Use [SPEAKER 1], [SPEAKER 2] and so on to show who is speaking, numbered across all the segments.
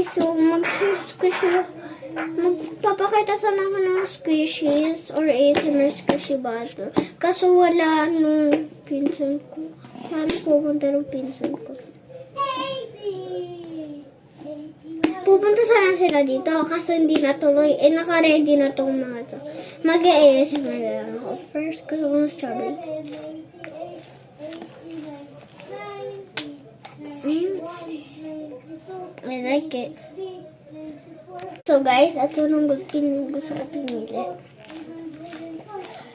[SPEAKER 1] guys, so magpapakita sana ako ng squishies or ASMR squishy bottle. Kaso wala nung pinsan ko. Saan pupunta ng pinsan ko? Pupunta sana sila dito, kaso hindi natuloy. Naka-ready na tong mga to. Mag-ASMR na lang ako. First, gusto ko ng strawberry. I like it. So guys, ito nung gusto ko pinili.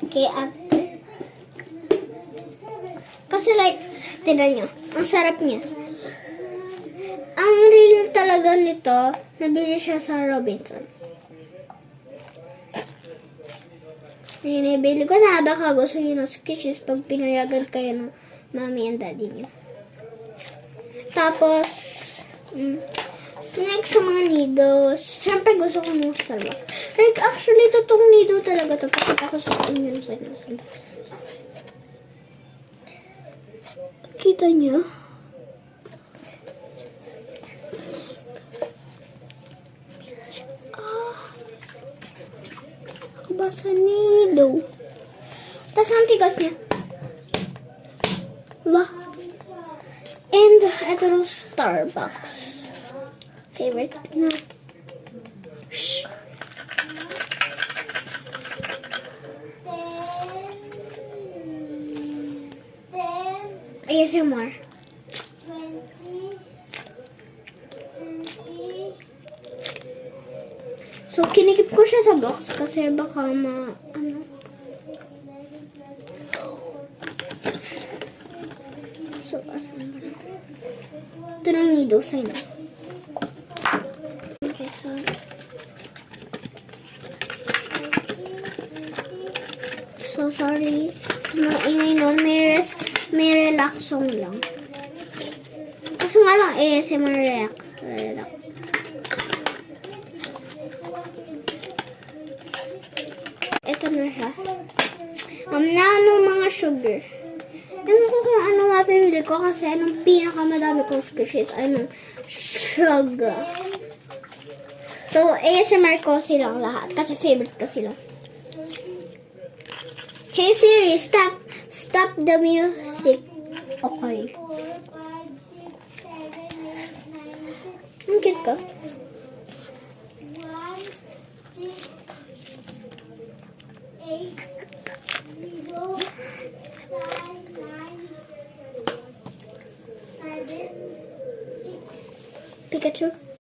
[SPEAKER 1] Okay, after. Kasi like, tignan nyo, ang sarap niya. Ang real talaga nito, nabili siya sa Robinson. Nabili ko na, baka gusto nyo ng sketches pag pinayagan kayo ng mami and daddy nyo. Tapos, snacks sa mga nidos. Siyempre gusto ko ng Starbucks. Like, actually, totoong nido talaga to. Pakita ko sa inyo sa inyo. Kita niyo? Basa nido. Tapos ang tigas niya. Diba? And ito yung Starbucks. Favorite na. Shh. ASMR. So, kinikip ko siya sa box kasi baka ano. So, asan ba na? Ito ng nido sa inyo. Okay, so. So, sorry. Sa mga ingay nun, may relax song lang. Kaso nga lang, ASMR relax. Ito na siya. Nano mga sugar. Ewan ko kung ano mapimili ko kasi anong pinakamadami kong squishes ay ng sugar. So, ASMR ko silang lahat kasi favorite ko sila. Hey Siri, stop the music. Okay. Ang cute ko. Pikachu.